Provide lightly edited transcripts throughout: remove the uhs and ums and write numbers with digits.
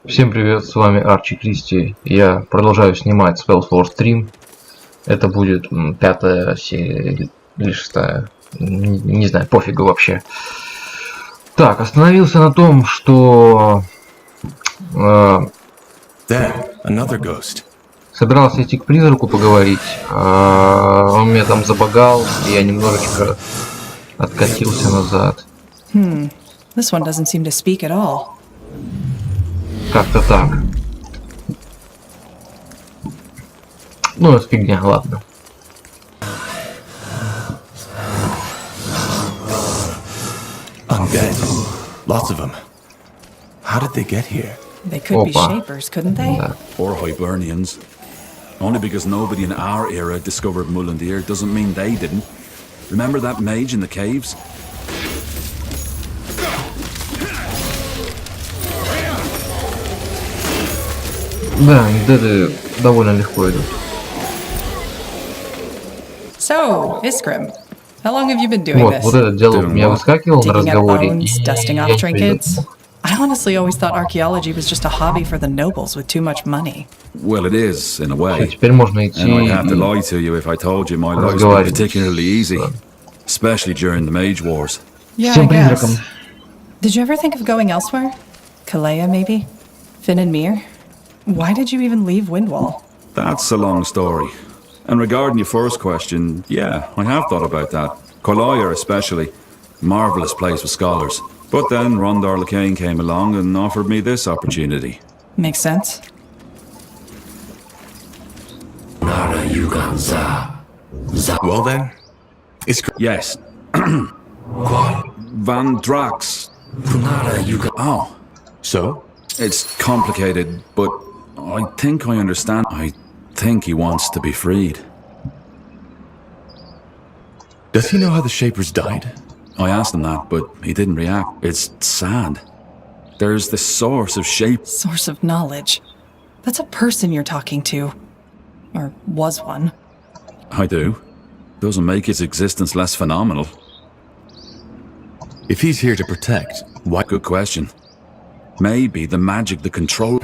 Всем привет, с вами Арчи Кристи. Я продолжаю снимать SpellForce стрим. Это будет пятая серия или шестая. Не знаю, пофигу вообще. Так, остановился на том, что собирался идти к призраку поговорить. Он меня там забагал, и я немножечко откатился назад. This one doesn't seem to speak at all. Как-то так. Ну, это фигня, ладно. Undead. Lots of them. How did they get here? They could be shapers, couldn't they? Да. Or Hibernians. Only because nobody in our era discovered Mullendeer doesn't mean they didn't. Remember that mage in the caves? Да, деды довольно легко идут. So, Iskrim, how long have you been doing this? Вот этот диалог у меня выскакивал на Digging up разговоре, bones, и dusting я off не trinkets. придумал. I honestly always thought archaeology was just a hobby for the nobles with too much money. Well, it is, in a Всё, way. теперь можно идти And I'd have to и lie to you if I told you my life's been разговаривать particularly easy. с Especially during the Mage Wars. Yeah, I всем guess. призраком. Did you ever think of going elsewhere? Kalea, maybe? Finn and Mir? Why did you even leave Windwall? That's a long story. And regarding your first question, yeah, I have thought about that. Collier especially. Marvellous place for scholars. But then Rondar Lacane came along and offered me this opportunity. Makes sense. Well then, it's Yes. Van Drax. Oh, so. it's complicated, but I think I understand. I think he wants to be freed. Does he know how the Shapers died? I asked him that, but he didn't react. It's sad. There's the source of shape. Source of knowledge. That's a person you're talking to. Or was one. I do. Doesn't make his existence less phenomenal. If he's here to protect, why? Good question. Maybe the magic that control.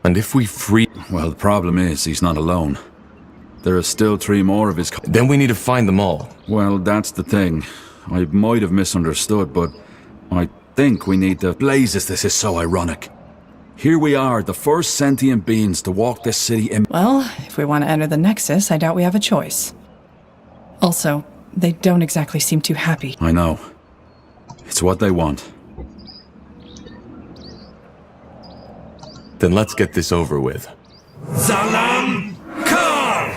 And if we free, Well, the problem is he's not alone. There are still 3 more of his. then we need to find them all. Well, that's the thing. I might have misunderstood, but I think we need to. Blazes, this is so ironic. Here we are, the first sentient beings to walk this city in. Well, if we want to enter the Nexus, I doubt we have a choice. Also, they don't exactly seem too happy. I know. It's what they want. Then let's get this over with. Salam Khan!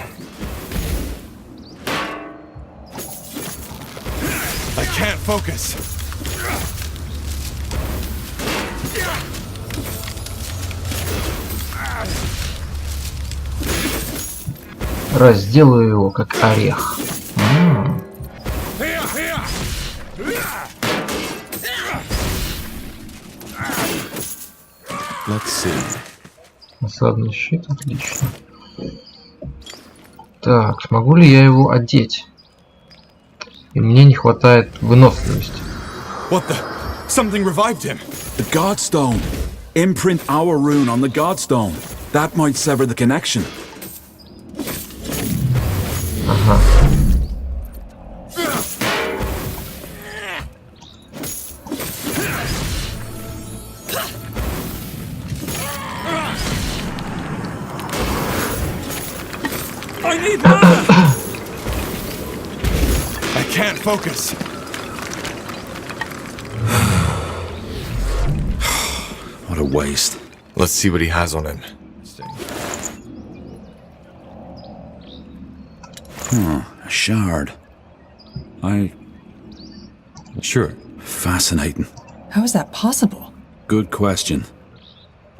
I can't focus. Разделаю его как орех. Let's see. Осадный щит, отлично. Так, смогу ли я его одеть? И мне не хватает выносливости. What the? Something revived him. The Godstone! Imprint our rune on the Godstone. That might sever the connection. Ага. I need mana. I can't focus. What a waste. Let's see what he has on him. A shard. Sure. Fascinating. How is that possible? Good question.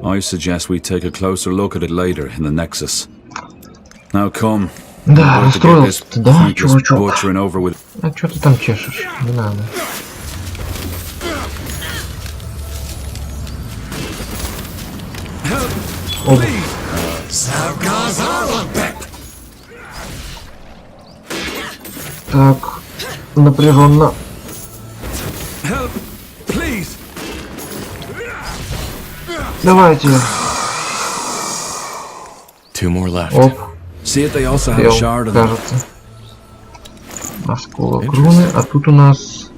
I suggest we take a closer look at it later in the Nexus. Now come. Да, We're to get this устроился, да, pointless чувачок? butchering over with. А что ты там чешешь? Не надо. Оба. Так, напряженно. Help, please. Давайте. Two more left. Оп, See if they also have a сел, shard of them. кажется. Осколок руны. А тут у нас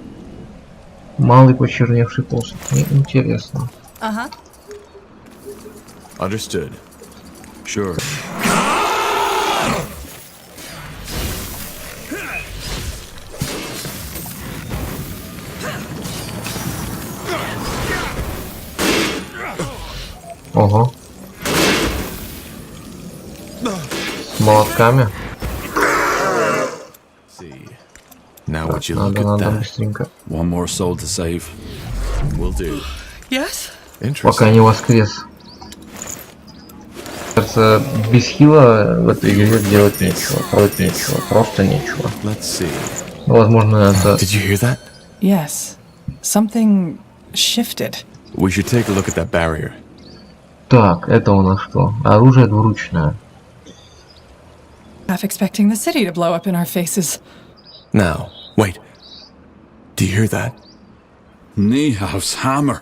малый почерневший посох. Мне интересно. Uh-huh. Understood. Sure. Ого. С молотками. See. Now would you look Надо, at надо that? быстренько. One more soul to save. Will do. Yes? Пока Interesting. не воскрес. Кажется, без хила в этой игре делать нечего. Делать нечего. Просто нечего. Let's see. Ну, возможно, это... Did you hear that? Yes. Something shifted. We should take a look at that barrier. Так, это у нас что? Оружие двуручное. Half expecting the city to blow up in our faces. Now, wait. Do you hear that? Niehav's hammer.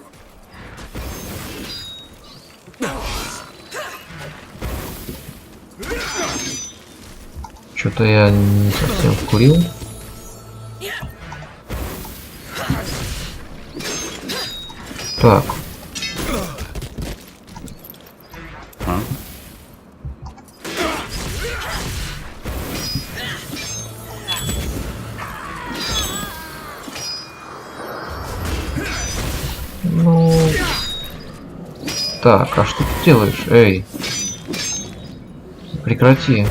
Что-то я не совсем вкурил. Так. Ну... Так, а что ты делаешь? Эй. Прекрати.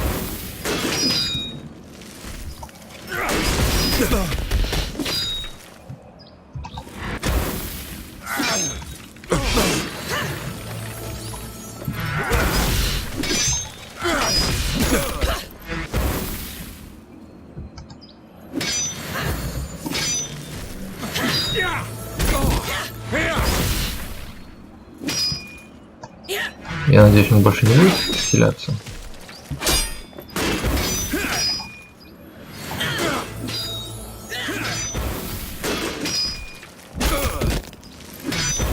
Я надеюсь, он больше не будет вселяться.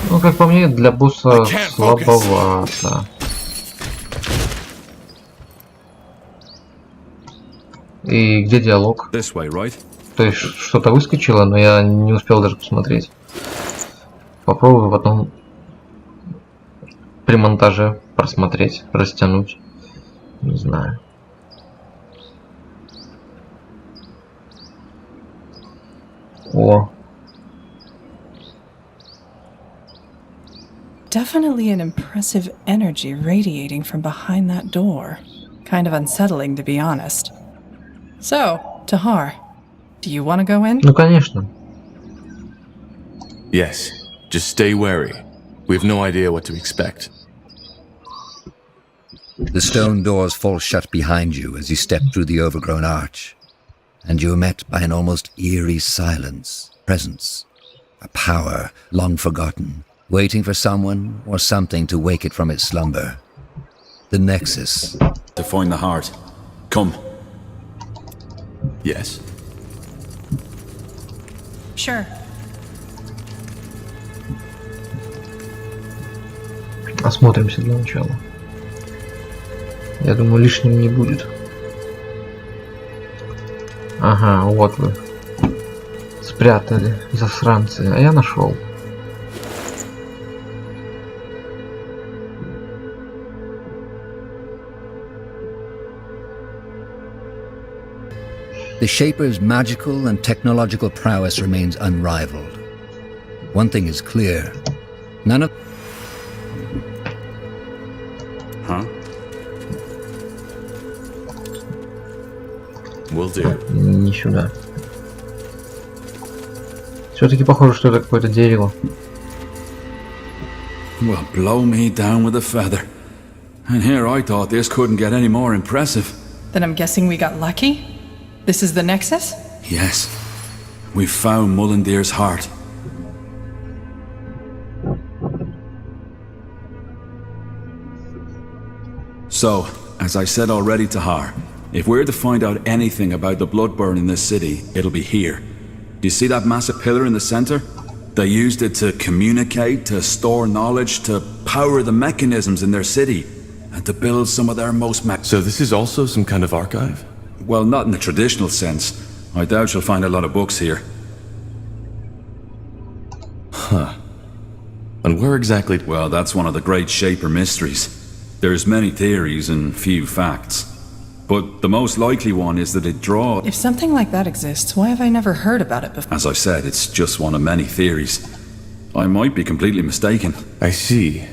Ну, как по мне, для босса слабовато. И где диалог? This way, right? То есть что-то выскочило, но я не успел даже посмотреть. Попробую потом при монтаже просмотреть, растянуть. Не знаю. О. Definitely an impressive energy radiating from behind that door. Kind of unsettling, to be honest. So, Tahar, do you want to go in? Ну, конечно. Yes. Just stay wary. We have no idea what to expect. The stone doors fall shut behind you as you step through the overgrown arch, and you are met by an almost eerie silence, presence, a power long forgotten, waiting for someone or something to wake it from its slumber. The Nexus. To find the heart. Come. Yes. Sure. Осмотримся для начала. Я думаю, лишним не будет. Ага, вот вы. Спрятали, засранцы. А я нашел. The Shaper's magical and technological prowess remains unrivaled. One thing is clear. None of... Huh? Will do. Не сюда. Все-таки похоже, что это какое-то дерево. Well, blow me down with a feather. And here I thought this couldn't get any more impressive. Then I'm guessing we got lucky? This is the Nexus? Yes. We found Mullendeer's heart. So, as I said already, Tahar, if we're to find out anything about the Bloodburn in this city, it'll be here. Do you see that massive pillar in the center? They used it to communicate, to store knowledge, to power the mechanisms in their city, and to build some of their most So this is also some kind of archive? well, not in the traditional sense. I doubt you'll find a lot of books here. And where exactly? Well, that's one of the great Shaper mysteries. There's many theories and few facts. But the most likely one is that it draws... If something like that exists, why have I never heard about it before? As I said, it's just one of many theories. I might be completely mistaken. I see.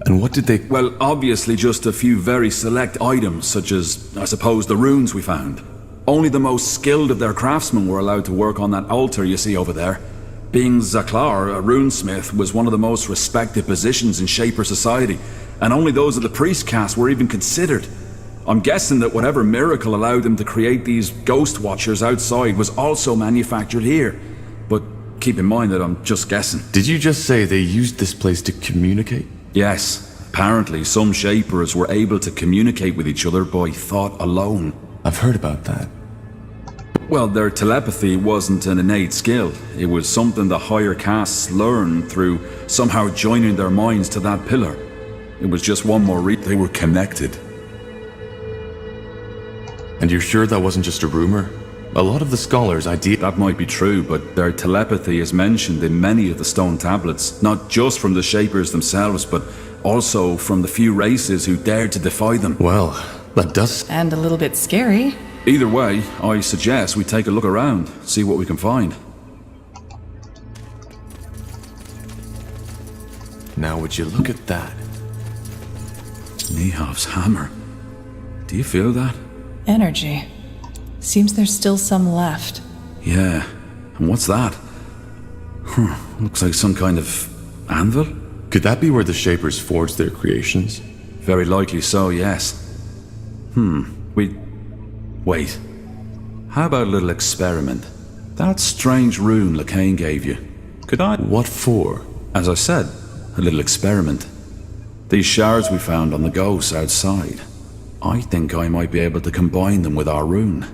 And what did they... Well, obviously just a few very select items, such as, I suppose, the runes we found. Only the most skilled of their craftsmen were allowed to work on that altar you see over there. Being Zaklar, a runesmith, was one of the most respected positions in Shaper society, and only those of the priest caste were even considered. I'm guessing that whatever miracle allowed them to create these ghost watchers outside was also manufactured here. But keep in mind that I'm just guessing. Did you just say they used this place to communicate? Yes, apparently some Shapers were able to communicate with each other by thought alone. I've heard about that. Well, their telepathy wasn't an innate skill. It was something the higher castes learned through somehow joining their minds to that pillar. It was just one more reason. They were connected. And you're sure that wasn't just a rumor? A lot of the scholars' idea... That might be true, but their telepathy is mentioned in many of the stone tablets, not just from the Shapers themselves, but also from the few races who dared to defy them. Well, that does... And a little bit scary. Either way, I suggest we take a look around, see what we can find. Now would you look at that? Nihav's hammer. Do you feel that? Energy. Seems there's still some left. Yeah. And what's that? Looks like some kind of anvil? Could that be where the Shapers forged their creations? Very likely so, yes. Wait. How about a little experiment? That strange rune Lacane gave you. Could I... What for? As I said, a little experiment. These shards we found on the ghosts outside. I think I might be able to combine them with our rune.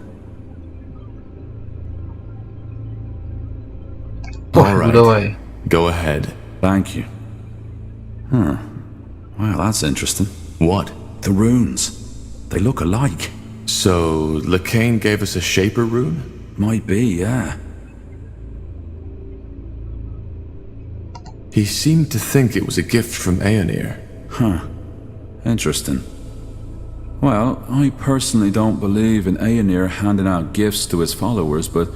All right. Давай. Go ahead. Thank you. Well, that's interesting. What? The runes. They look alike. So, Lacane gave us a Shaper rune? Might be, yeah. He seemed to think it was a gift from Aeonir. Interesting. Well, I personally don't believe in Aeonir handing out gifts to his followers, but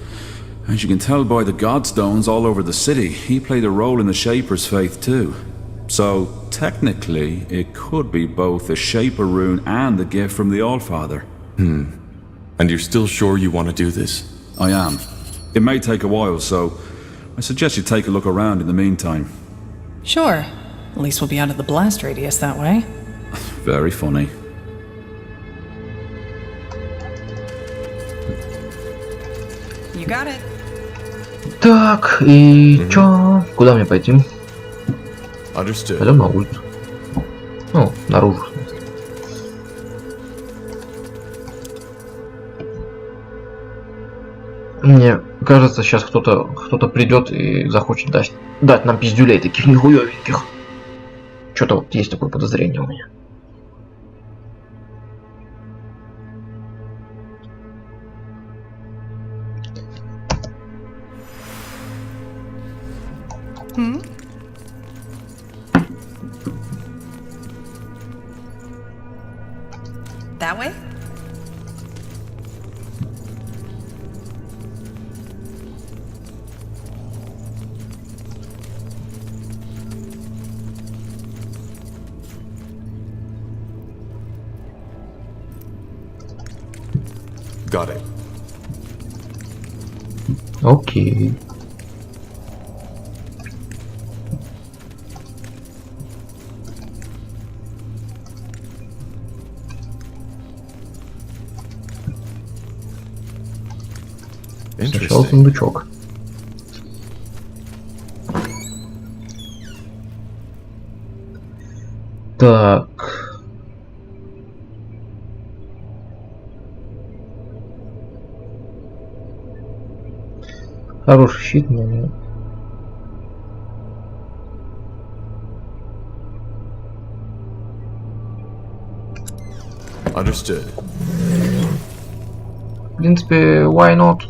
as you can tell by the godstones all over the city, he played a role in the Shaper's faith too. So, technically, it could be both a Shaper rune and a gift from the Allfather. And you're still sure you want to do this? I am. It may take a while, so I suggest you take a look around in the meantime. Sure. At least we'll be out of the blast radius that way. Very funny. You got it. Так, и чё? Куда мне пойти? Understood. Пойдем на улицу. Ну, наружу. Мне кажется, сейчас кто-то придет и захочет дать нам пиздюлей таких нихуевеньких. Что-то вот есть такое подозрение у меня. That way? Got it. Окей. Сначала Interesting. сундучок. Так. Хороший щит, но... Understood. В принципе, why not?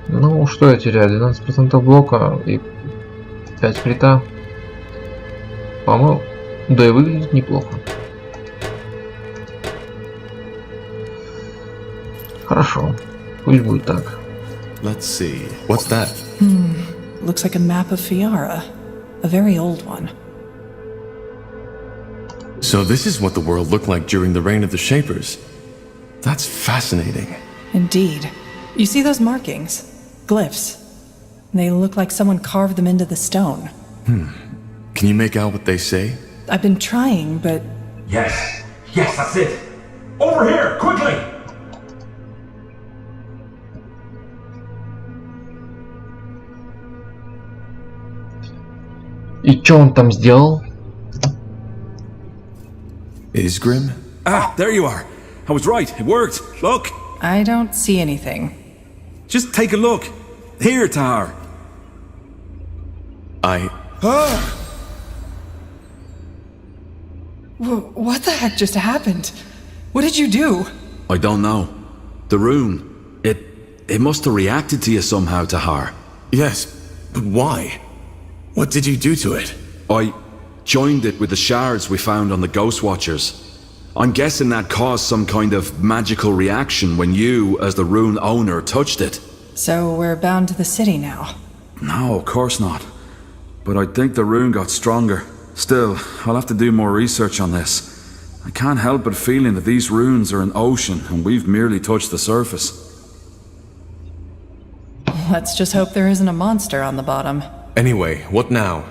Ну, что я теряю? 12% блока и 5 крита. По-моему, да и выглядит неплохо. Хорошо. Пусть будет так. Let's see. What's that? Looks like a map of Fiara. A very old one. So this is what the world looked like during the reign of the Shapers. That's fascinating. Indeed. You see those markings? Glyphs. They look like someone carved them into the stone. Can you make out what they say? I've been trying, but Yes. Yes, that's it. Over here, quickly! И что он там сделал? Isgrim? Ah, there you are. I was right. It worked. Look. I don't see anything. Just take a look. Here, Tar. What the heck just happened? What did you do? I don't know. The rune. It must have reacted to you somehow, Tahar. Yes, but why? What did you do to it? I joined it with the shards we found on the Ghost Watchers. I'm guessing that caused some kind of magical reaction when you, as the rune owner, touched it. So we're bound to the city now. No, of course not. But I think the rune got stronger. Still, I'll have to do more research on this. I can't help but feeling that these runes are an ocean and we've merely touched the surface. Let's just hope there isn't a monster on the bottom. Anyway, what now?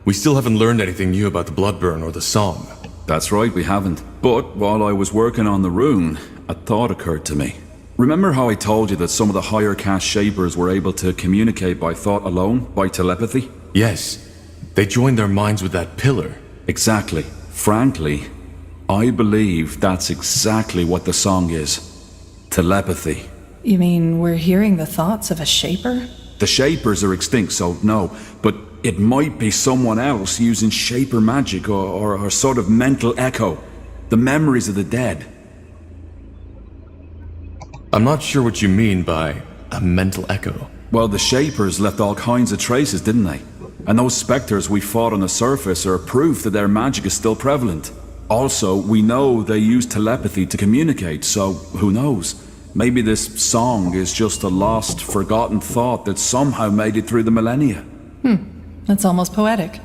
We still haven't learned anything new about the Bloodburn or the song. That's right, we haven't. But while I was working on the rune, a thought occurred to me. Remember how I told you that some of the higher caste shapers were able to communicate by thought alone, by telepathy? Yes, they joined their minds with that pillar. Exactly. Frankly, I believe that's exactly what the song is. Telepathy. You mean we're hearing the thoughts of a shaper? The shapers are extinct, so no. But it might be someone else using shaper magic or sort of mental echo. The memories of the dead. I'm not sure what you mean by a mental echo. Well, the shapers left all kinds of traces, didn't they? And those specters we fought on the surface are proof that their magic is still prevalent. Also, we know they use telepathy to communicate, so who knows? Maybe this song is just a lost, forgotten thought that somehow made it through the millennia. That's almost poetic.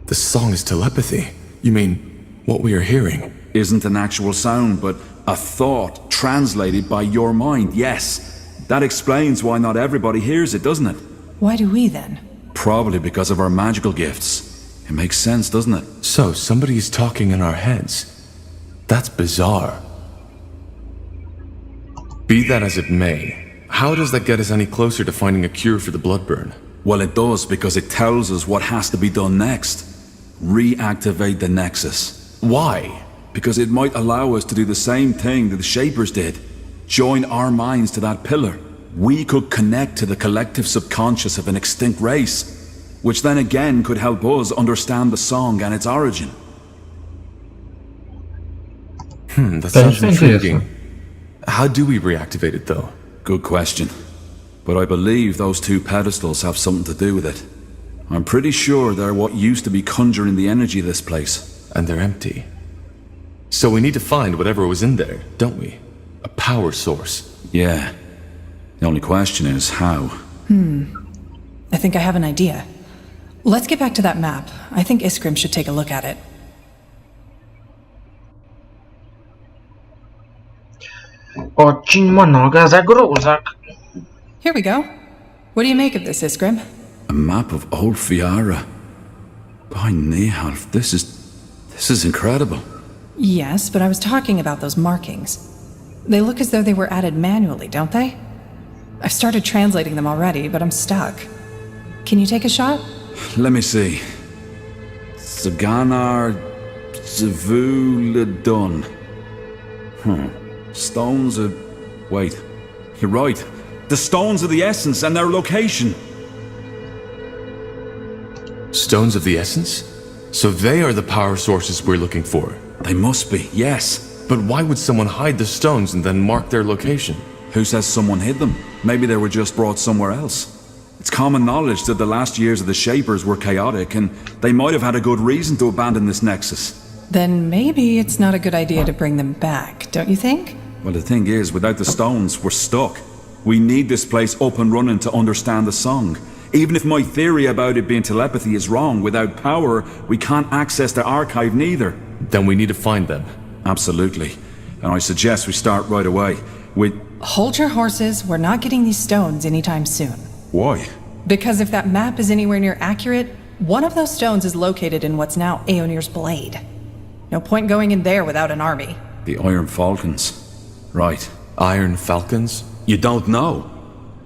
The song is telepathy. You mean what we are hearing? Isn't an actual sound, but a thought translated by your mind, yes. That explains why not everybody hears it, doesn't it? Why do we then? Probably because of our magical gifts. It makes sense, doesn't it? So, somebody is talking in our heads. That's bizarre. Be that as it may, how does that get us any closer to finding a cure for the Bloodburn? Well, it does because it tells us what has to be done next. Reactivate the Nexus. Why? Because it might allow us to do the same thing that the Shapers did. Join our minds to that pillar. We could connect to the collective subconscious of an extinct race, which then again could help us understand the song and its origin. That sounds intriguing. How do we reactivate it, though? Good question. But I believe those two pedestals have something to do with it. I'm pretty sure they're what used to be conjuring the energy of this place. And they're empty. So we need to find whatever was in there, don't we? A power source. Yeah. The only question is how. I think I have an idea. Let's get back to that map. I think Iskrim should take a look at it. Очень много загрузок. Here we go. What do you make of this, Iskrim? A map of old Fiara. By Nihalf, this is incredible. Yes, but I was talking about those markings. They look as though they were added manually, don't they? I've started translating them already, but I'm stuck. Can you take a shot? Let me see. Zaganar Zavuladun. Stones of... Wait. You're right. The Stones of the Essence and their location. Stones of the Essence? So they are the power sources we're looking for. They must be, yes. But why would someone hide the stones and then mark their location? Who says someone hid them? Maybe they were just brought somewhere else. It's common knowledge that the last years of the Shapers were chaotic, and they might have had a good reason to abandon this nexus. Then maybe it's not a good idea to bring them back, don't you think? Well, the thing is, without the stones, we're stuck. We need this place up and running to understand the song. Even if my theory about it being telepathy is wrong, without power, we can't access the archive neither. Then we need to find them. Absolutely. And I suggest we start right away with... Hold your horses, we're not getting these stones anytime soon. Why? Because if that map is anywhere near accurate, one of those stones is located in what's now Aeonir's Blade. No point going in there without an army. The Iron Falcons. Right. Iron Falcons? You don't know?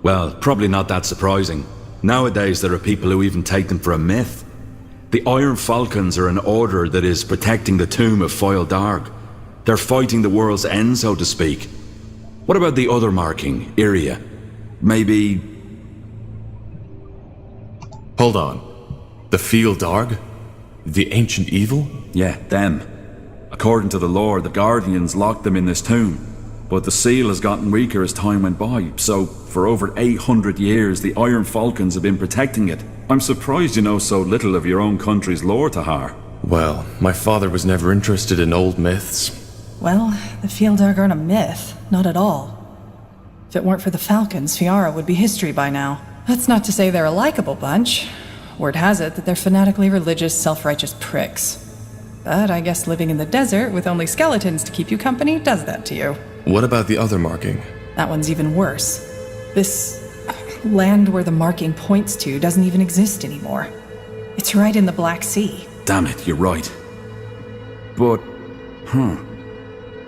Well, probably not that surprising. Nowadays there are people who even take them for a myth. The Iron Falcons are an order that is protecting the tomb of Foyle Darg. They're fighting the world's end, so to speak. What about the other marking, Iria? Maybe... Hold on. The Foyle Darg? The ancient evil? Yeah, them. According to the lore, the Guardians locked them in this tomb. But the seal has gotten weaker as time went by, so for over 800 years the Iron Falcons have been protecting it. I'm surprised you know so little of your own country's lore, Tahar. Well, my father was never interested in old myths. Well, the Fieldar aren't a myth, not at all. If it weren't for the Falcons, Fiara would be history by now. That's not to say they're a likable bunch. Word has it that they're fanatically religious, self-righteous pricks. But I guess living in the desert with only skeletons to keep you company does that to you. What about the other marking? That one's even worse. This land where the marking points to doesn't even exist anymore. It's right in the Black Sea. Damn it, you're right. But,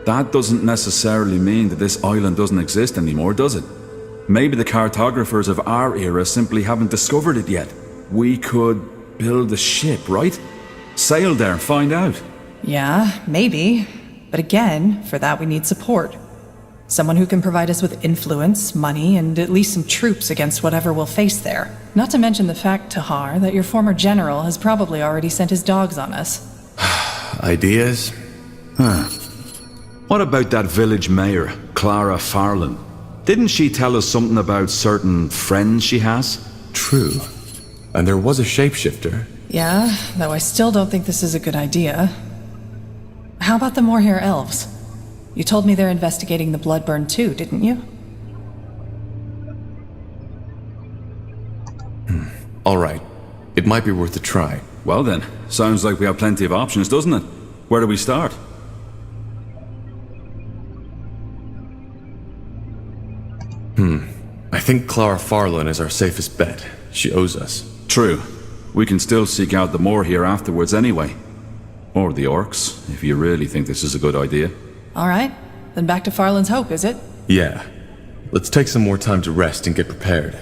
that doesn't necessarily mean that this island doesn't exist anymore, does it? Maybe the cartographers of our era simply haven't discovered it yet. We could build a ship, right? Sail there and find out. Yeah, maybe. But again, for that we need support. Someone who can provide us with influence, money, and at least some troops against whatever we'll face there. Not to mention the fact, Tahar, that your former general has probably already sent his dogs on us. Ideas? What about that village mayor, Clara Farland? Didn't she tell us something about certain friends she has? True. And there was a shapeshifter. Yeah, though I still don't think this is a good idea. How about the Moorhair elves? You told me they're investigating the Bloodburn too, didn't you? All right. It might be worth a try. Well then, sounds like we have plenty of options, doesn't it? Where do we start? I think Clara Farland is our safest bet. She owes us. True. We can still seek out the Moorhair afterwards anyway. Or the orcs, if you really think this is a good idea. Alright, then back to Farland's Hope, is it? Yeah. Let's take some more time to rest and get prepared.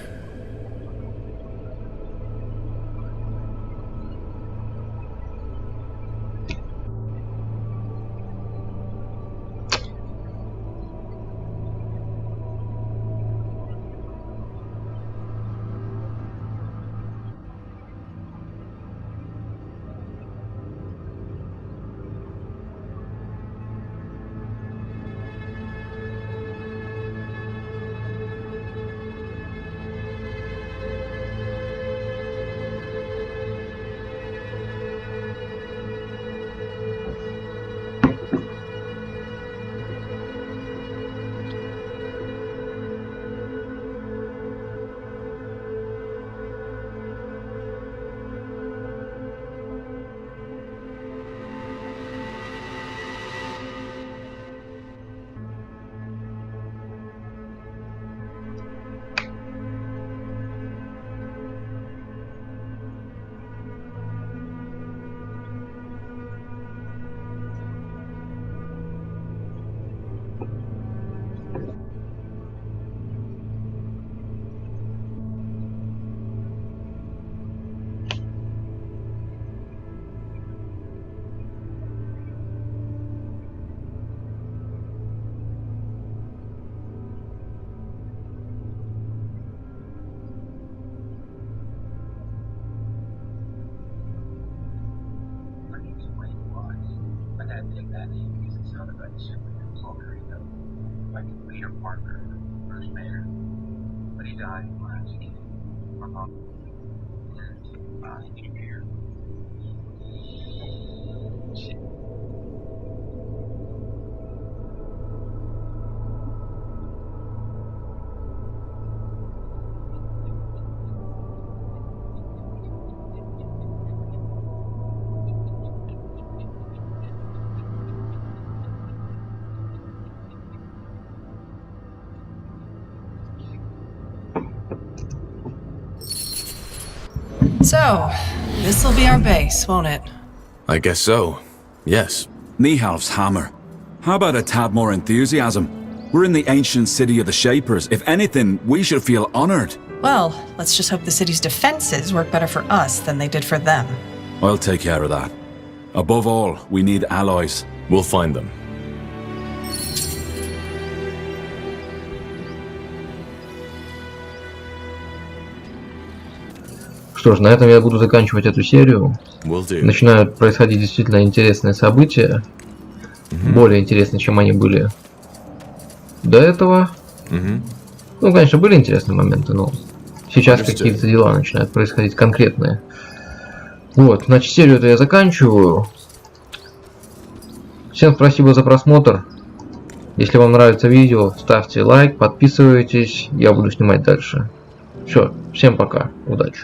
dad picked that name because it sounded like a super alter ego, like Peter Parker, Bruce Banner. But he died when I was a kid. My mom and engineer. So, this'll be our base, won't it? I guess so. Yes. Nihalf's hammer. How about a tad more enthusiasm? We're in the ancient city of the Shapers. If anything, we should feel honored. Well, let's just hope the city's defenses work better for us than they did for them. I'll take care of that. Above all, we need allies. We'll find them. Что ж, на этом я буду заканчивать эту серию. Will do. Начинают происходить действительно интересные события. Более интересные, чем они были до этого. Ну, конечно, были интересные моменты, но сейчас какие-то дела начинают происходить конкретные. Вот, значит, серию-то я заканчиваю. Всем спасибо за просмотр. Если вам нравится видео, ставьте лайк, подписывайтесь. Я буду снимать дальше. Все, всем пока, удачи.